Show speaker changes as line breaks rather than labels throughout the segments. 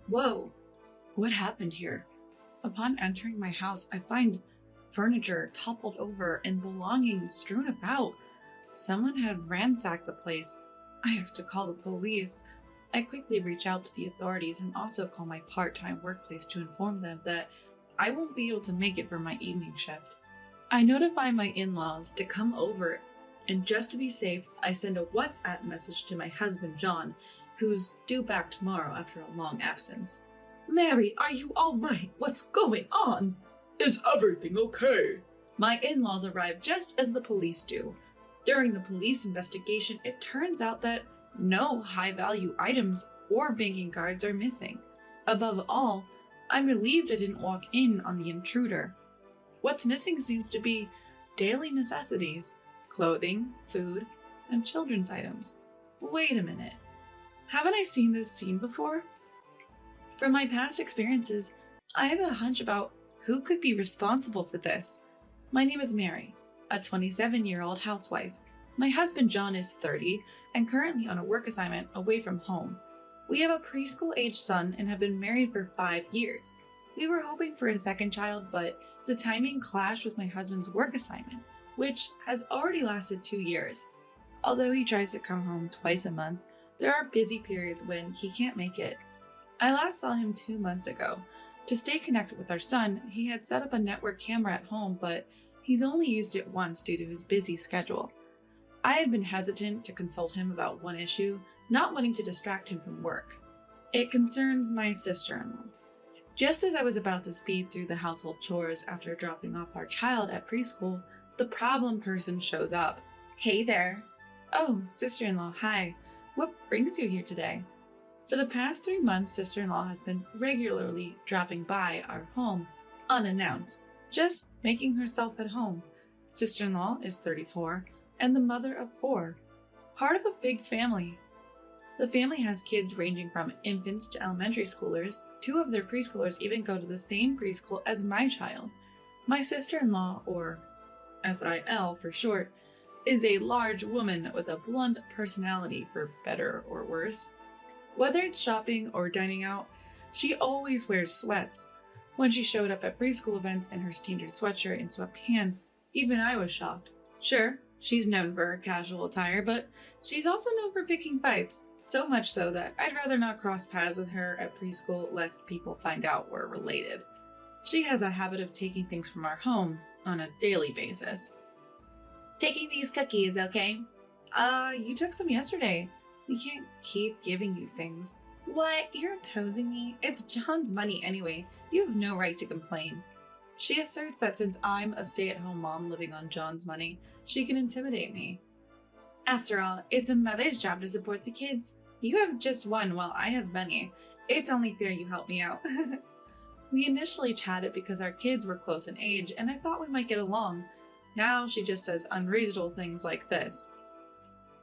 Whoa, what happened here? Upon entering my house, I find furniture toppled over and belongings strewn about. Someone had ransacked the place. I have to call the police. I quickly reach out to the authorities and also call my part-time workplace to inform them that I won't be able to make it for my evening shift. I notify my in-laws to come over, and just to be safe, I send a WhatsApp message to my husband John, who's due back tomorrow after a long absence. Mary, are you all right? What's going on? Is everything okay? My in-laws arrive just as the police do. During the police investigation, it turns out that no high-value items or banking cards are missing. Above all, I'm relieved I didn't walk in on the intruder. What's missing seems to be daily necessities, clothing, food, and children's items. Wait a minute. Haven't I seen this scene before? From my past experiences, I have a hunch about who could be responsible for this. My name is Mary, a 27-year-old housewife. My husband John is 30 and currently on a work assignment away from home. We have a preschool-aged son and have been married for 5 years. We were hoping for a second child, but the timing clashed with my husband's work assignment, which has already lasted 2 years. Although he tries to come home twice a month, there are busy periods when he can't make it. I last saw him 2 months ago. To stay connected with our son, he had set up a network camera at home, but he's only used it once due to his busy schedule. I had been hesitant to consult him about one issue, not wanting to distract him from work. It concerns my sister-in-law. Just as I was about to speed through the household chores after dropping off our child at preschool, the problem person shows up. Hey there. Oh, sister-in-law, hi. What brings you here today? For the past 3 months, sister-in-law has been regularly dropping by our home, unannounced, just making herself at home. Sister-in-law is 34 and the mother of 4, part of a big family. The family has kids ranging from infants to elementary schoolers. 2 of their preschoolers even go to the same preschool as my child. My sister-in-law, or SIL for short, is a large woman with a blunt personality for better or worse. Whether it's shopping or dining out, she always wears sweats. When she showed up at preschool events in her standard sweatshirt and sweatpants, even I was shocked. Sure, she's known for her casual attire, but she's also known for picking fights. So much so that I'd rather not cross paths with her at preschool lest people find out we're related. She has a habit of taking things from our home on a daily basis. Taking these cookies, okay? You took some yesterday. We can't keep giving you things. What? You're imposing me? It's John's money anyway. You have no right to complain. She asserts that since I'm a stay-at-home mom living on John's money, she can intimidate me. After all, it's a mother's job to support the kids. You have just one while I have many. It's only fair you help me out. We initially chatted because our kids were close in age and I thought we might get along. Now she just says unreasonable things like this.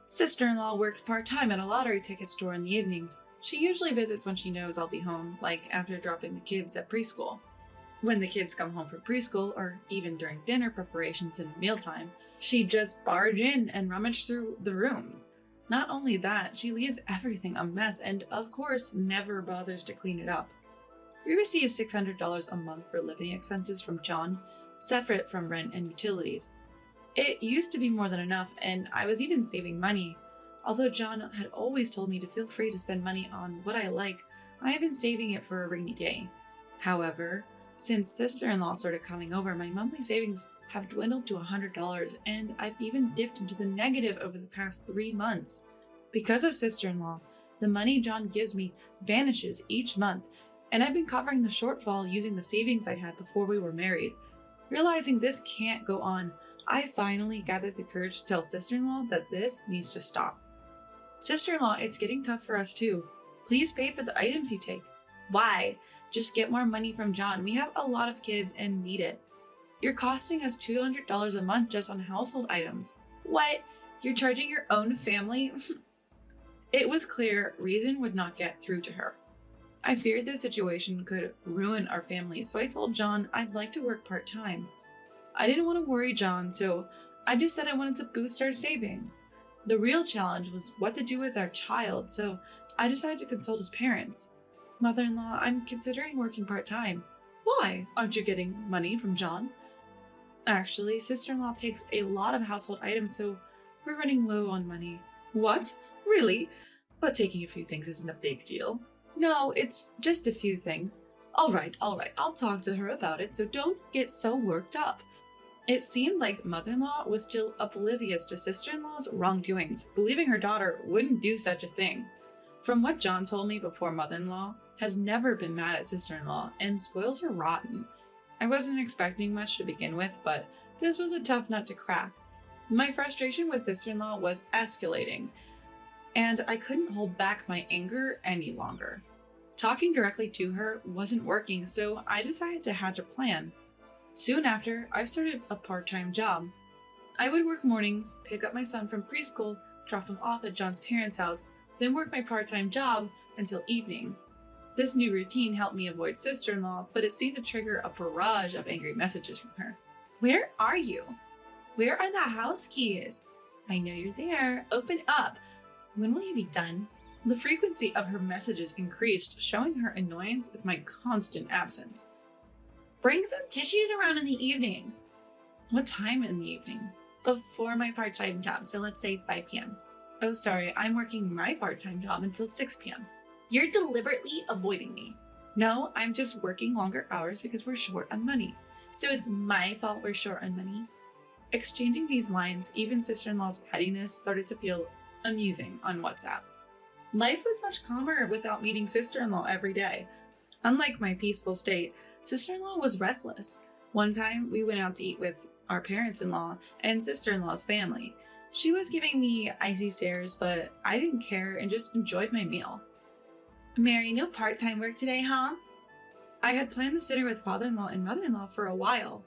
Sister-in-law works part-time at a lottery ticket store in the evenings. She usually visits when she knows I'll be home, like after dropping the kids at preschool. When the kids come home from preschool, or even during dinner preparations and mealtime, she'd just barge in and rummage through the rooms. Not only that, she leaves everything a mess and, of course, never bothers to clean it up. We receive $600 a month for living expenses from John, separate from rent and utilities. It used to be more than enough, and I was even saving money. Although John had always told me to feel free to spend money on what I like, I have been saving it for a rainy day. However, since sister-in-law started coming over, my monthly savings have dwindled to $100, and I've even dipped into the negative over the past 3 months. Because of sister-in-law, the money John gives me vanishes each month, and I've been covering the shortfall using the savings I had before we were married. Realizing this can't go on, I finally gathered the courage to tell sister-in-law that this needs to stop. Sister-in-law, it's getting tough for us too. Please pay for the items you take. Why? Just get more money from John. We have a lot of kids and need it. You're costing us $200 a month just on household items. What? You're charging your own family? It was clear reason would not get through to her. I feared this situation could ruin our family, so I told John I'd like to work part-time. I didn't want to worry John, so I just said I wanted to boost our savings. The real challenge was what to do with our child, so I decided to consult his parents. Mother-in-law, I'm considering working part-time. Why? Aren't you getting money from John? Actually, sister-in-law takes a lot of household items, so we're running low on money. What? Really? But taking a few things isn't a big deal. No, it's just a few things. All right, I'll talk to her about it, so don't get so worked up. It seemed like mother-in-law was still oblivious to sister-in-law's wrongdoings, believing her daughter wouldn't do such a thing. From what John told me before, mother-in-law has never been mad at sister-in-law and spoils her rotten. I wasn't expecting much to begin with, but this was a tough nut to crack. My frustration with sister-in-law was escalating, and I couldn't hold back my anger any longer. Talking directly to her wasn't working, so I decided to hatch a plan. Soon after, I started a part-time job. I would work mornings, pick up my son from preschool, drop him off at John's parents' house, then work my part-time job until evening. This new routine helped me avoid sister-in-law, but it seemed to trigger a barrage of angry messages from her. Where are you? Where are the house keys? I know you're there. Open up. When will you be done? The frequency of her messages increased, showing her annoyance with my constant absence. Bring some tissues around in the evening. What time in the evening? Before my part-time job, so let's say 5 p.m. Oh, sorry, I'm working my part-time job until 6 p.m. You're deliberately avoiding me. No, I'm just working longer hours because we're short on money. So it's my fault we're short on money. Exchanging these lines, even sister-in-law's pettiness started to feel amusing on WhatsApp. Life was much calmer without meeting sister-in-law every day. Unlike my peaceful state, sister-in-law was restless. One time, we went out to eat with our parents-in-law and sister-in-law's family. She was giving me icy stares, but I didn't care and just enjoyed my meal. Mary, no part-time work today, huh? I had planned this dinner with father-in-law and mother-in-law for a while.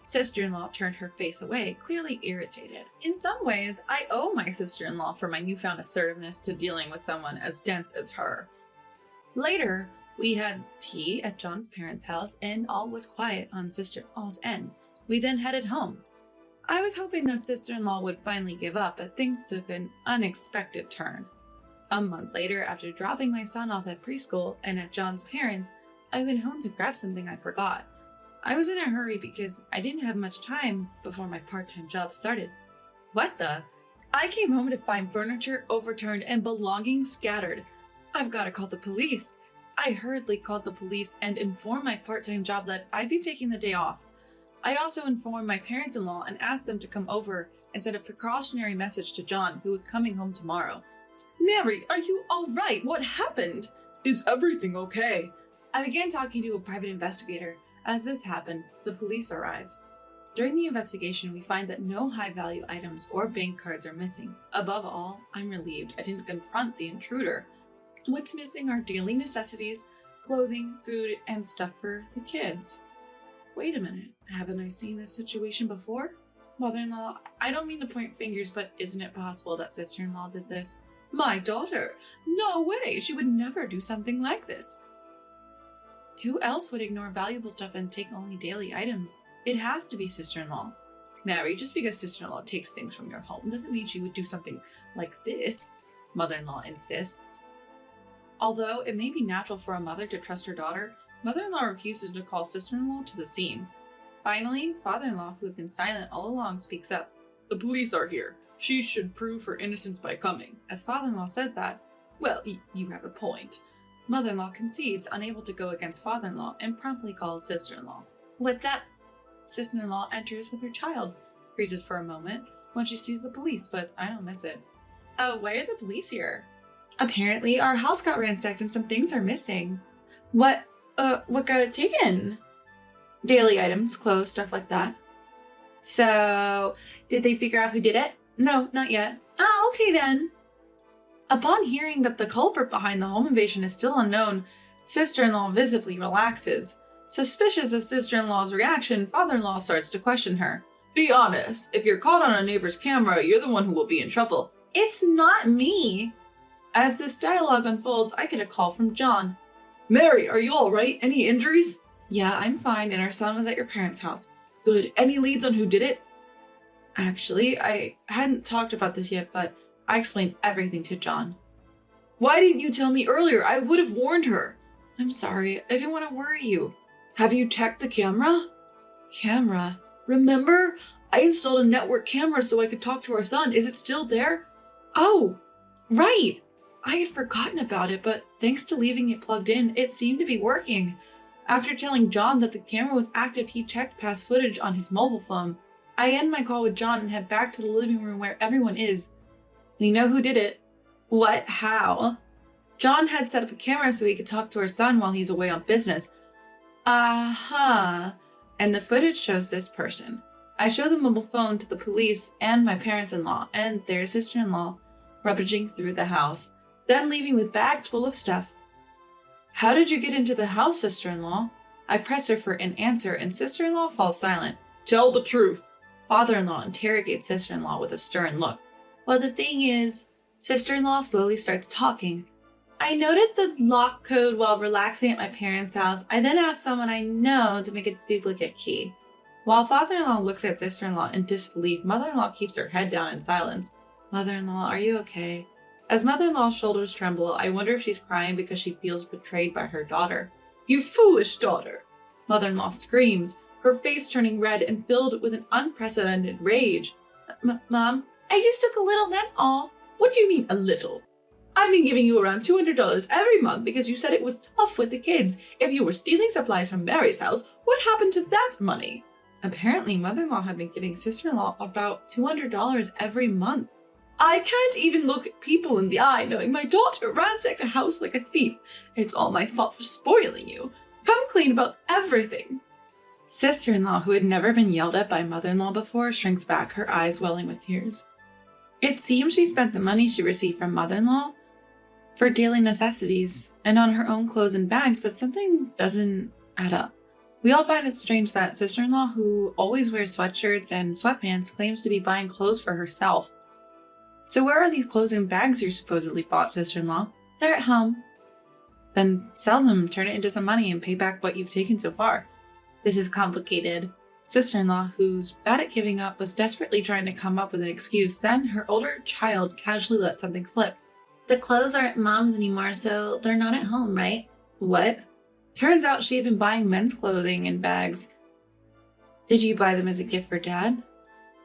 Sister-in-law turned her face away, clearly irritated. In some ways, I owe my sister-in-law for my newfound assertiveness to dealing with someone as dense as her. Later, we had tea at John's parents' house and all was quiet on sister-in-law's end. We then headed home. I was hoping that sister-in-law would finally give up, but things took an unexpected turn. A month later, after dropping my son off at preschool and at John's parents', I went home to grab something I forgot. I was in a hurry because I didn't have much time before my part-time job started. What the? I came home to find furniture overturned and belongings scattered. I've got to call the police. I hurriedly called the police and informed my part-time job that I'd be taking the day off. I also informed my parents-in-law and asked them to come over and sent a precautionary message to John, who was coming home tomorrow. Mary, are you all right? What happened? Is everything okay? I began talking to a private investigator. As this happened, the police arrive. During the investigation, we find that no high-value items or bank cards are missing. Above all, I'm relieved I didn't confront the intruder. What's missing are daily necessities, clothing, food, and stuff for the kids. Wait a minute, haven't I seen this situation before? Mother-in-law, I don't mean to point fingers, but isn't it possible that sister-in-law did this? My daughter? No way, she would never do something like this. Who else would ignore valuable stuff and take only daily items? It has to be sister-in-law. Mary, just because sister-in-law takes things from your home doesn't mean she would do something like this, mother-in-law insists. Although it may be natural for a mother to trust her daughter, mother-in-law refuses to call sister-in-law to the scene. Finally, father-in-law, who had been silent all along, speaks up. The police are here. She should prove her innocence by coming. As father-in-law says that, well, you have a point. Mother-in-law concedes, unable to go against father-in-law, and promptly calls sister-in-law. What's up? Sister-in-law enters with her child, freezes for a moment when she sees the police, but I don't miss it. Oh, why are the police here? Apparently, our house got ransacked and some things are missing. What got taken? Daily items, clothes, stuff like that. So, did they figure out who did it? No, not yet. Oh, okay then. Upon hearing that the culprit behind the home invasion is still unknown, sister-in-law visibly relaxes. Suspicious of sister-in-law's reaction, father-in-law starts to question her. Be honest, if you're caught on a neighbor's camera, you're the one who will be in trouble. It's not me. As this dialogue unfolds, I get a call from John. Mary, are you all right? Any injuries? Yeah, I'm fine, and our son was at your parents' house. Good. Any leads on who did it? Actually, I hadn't talked about this yet, but I explained everything to John. Why didn't you tell me earlier? I would have warned her. I'm sorry, I didn't want to worry you. Have you checked the camera? Camera? Remember? I installed a network camera so I could talk to our son. Is it still there? Oh, right! I had forgotten about it, but thanks to leaving it plugged in, it seemed to be working. After telling John that the camera was active, he checked past footage on his mobile phone. I end my call with John and head back to the living room where everyone is. We know who did it. What? How? John had set up a camera so he could talk to our son while he's away on business. Uh-huh. And the footage shows this person. I show the mobile phone to the police and my parents-in-law and their sister-in-law, rummaging through the house, then leaving with bags full of stuff. How did you get into the house, sister-in-law? I press her for an answer and sister-in-law falls silent. Tell the truth. Father-in-law interrogates sister-in-law with a stern look. Well, the thing is, sister-in-law slowly starts talking. I noted the lock code while relaxing at my parents' house. I then asked someone I know to make a duplicate key. While father-in-law looks at sister-in-law in disbelief, mother-in-law keeps her head down in silence. Mother-in-law, are you okay? As mother-in-law's shoulders tremble, I wonder if she's crying because she feels betrayed by her daughter. You foolish daughter! Mother-in-law screams, her face turning red and filled with an unprecedented rage. Mom, I just took a little, that's all. What do you mean, a little? I've been giving you around $200 every month because you said it was tough with the kids. If you were stealing supplies from Mary's house, what happened to that money? Apparently, mother-in-law had been giving sister-in-law about $200 every month. I can't even look people in the eye knowing my daughter ransacked a house like a thief. It's all my fault for spoiling you. Come clean about everything. Sister-in-law, who had never been yelled at by mother-in-law before, shrinks back, her eyes welling with tears. It seems she spent the money she received from mother-in-law for daily necessities and on her own clothes and bags, but something doesn't add up. We all find it strange that sister-in-law, who always wears sweatshirts and sweatpants, claims to be buying clothes for herself. So where are these clothes and bags you supposedly bought, sister-in-law? They're at home. Then sell them, turn it into some money, and pay back what you've taken so far. This is complicated. Sister-in-law, who's bad at giving up, was desperately trying to come up with an excuse. Then her older child casually let something slip. The clothes aren't mom's anymore, so they're not at home, right? What? Turns out she had been buying men's clothing and bags. Did you buy them as a gift for Dad?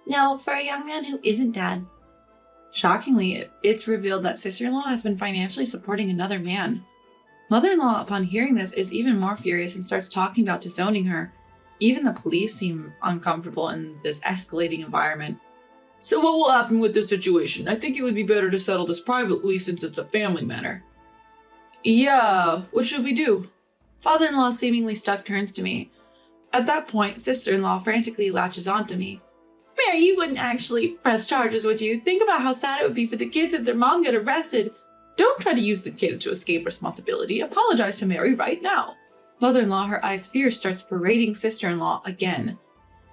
No, for a young man who isn't Dad. Shockingly, it's revealed that sister-in-law has been financially supporting another man. Mother-in-law, upon hearing this, is even more furious and starts talking about disowning her. Even the police seem uncomfortable in this escalating environment. So what will happen with this situation? I think it would be better to settle this privately since it's a family matter. Yeah, what should we do? Father-in-law seemingly stuck turns to me. At that point, sister-in-law frantically latches onto me. Mary, you wouldn't actually press charges, would you? Think about how sad it would be for the kids if their mom got arrested. Don't try to use the kids to escape responsibility. Apologize to Mary right now. Mother-in-law, her eyes fierce, starts berating sister-in-law again.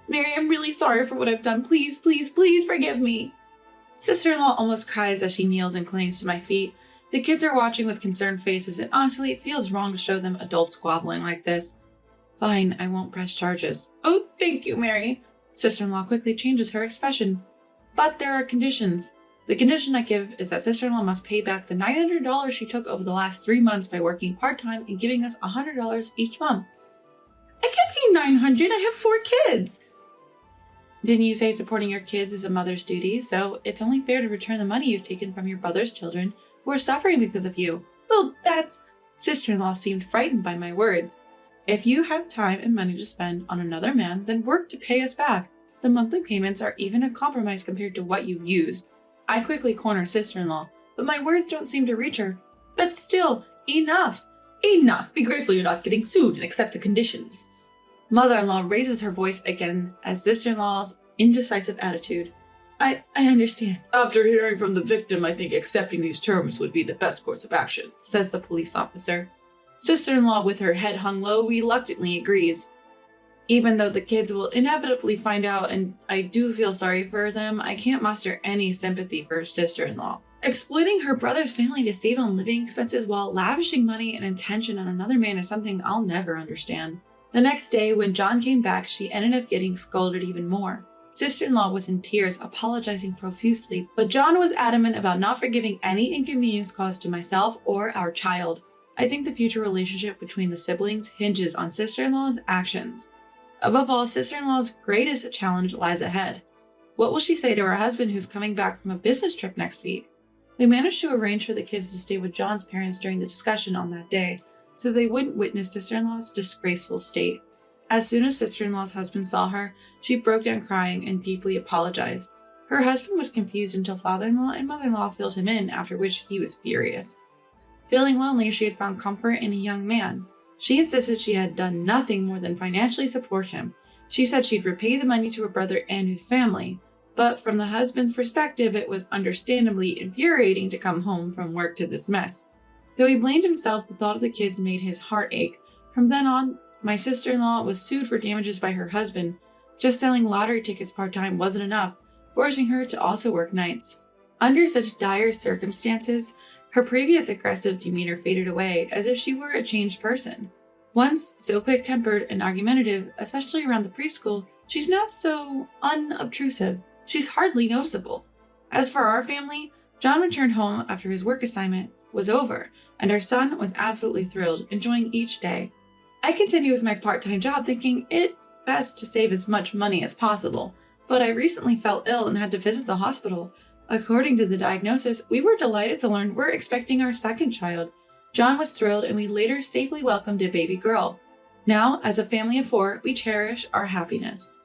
Mary, I'm really sorry for what I've done. Please, please, please forgive me. Sister-in-law almost cries as she kneels and clings to my feet. The kids are watching with concerned faces, and honestly, it feels wrong to show them adults squabbling like this. Fine, I won't press charges. Oh, thank you, Mary. Sister-in-law quickly changes her expression. But there are conditions. The condition I give is that sister-in-law must pay back the $900 she took over the last 3 months by working part-time and giving us $100 each month. I can't pay $900. I have 4 kids. Didn't you say supporting your kids is a mother's duty? So it's only fair to return the money you've taken from your brother's children who are suffering because of you. Well, that's... Sister-in-law seemed frightened by my words. If you have time and money to spend on another man, then work to pay us back. The monthly payments are even a compromise compared to what you've used. I quickly corner sister-in-law, but my words don't seem to reach her. But still, enough! Enough! Be grateful you're not getting sued and accept the conditions. Mother-in-law raises her voice again as sister-in-law's indecisive attitude. I understand. After hearing from the victim, I think accepting these terms would be the best course of action, says the police officer. Sister-in-law, with her head hung low, reluctantly agrees. Even though the kids will inevitably find out and I do feel sorry for them, I can't muster any sympathy for sister-in-law. Exploiting her brother's family to save on living expenses while lavishing money and attention on another man is something I'll never understand. The next day, when John came back, she ended up getting scolded even more. Sister-in-law was in tears, apologizing profusely, but John was adamant about not forgiving any inconvenience caused to myself or our child. I think the future relationship between the siblings hinges on sister-in-law's actions. Above all, sister-in-law's greatest challenge lies ahead. What will she say to her husband who's coming back from a business trip next week? We managed to arrange for the kids to stay with John's parents during the discussion on that day, so they wouldn't witness sister-in-law's disgraceful state. As soon as sister-in-law's husband saw her, she broke down crying and deeply apologized. Her husband was confused until father-in-law and mother-in-law filled him in, after which he was furious. Feeling lonely, she had found comfort in a young man. She insisted she had done nothing more than financially support him. She said she'd repay the money to her brother and his family, but from the husband's perspective, it was understandably infuriating to come home from work to this mess. Though he blamed himself, the thought of the kids made his heart ache. From then on, my sister-in-law was sued for damages by her husband. Just selling lottery tickets part-time wasn't enough, forcing her to also work nights. Under such dire circumstances, her previous aggressive demeanor faded away as if she were a changed person. Once so quick-tempered and argumentative, especially around the preschool, she's now so unobtrusive. She's hardly noticeable. As for our family, John returned home after his work assignment was over, and our son was absolutely thrilled, enjoying each day. I continue with my part-time job thinking it best to save as much money as possible, but I recently fell ill and had to visit the hospital. According to the diagnosis, we were delighted to learn we're expecting our second child. John was thrilled, and we later safely welcomed a baby girl. Now, as a family of 4, we cherish our happiness.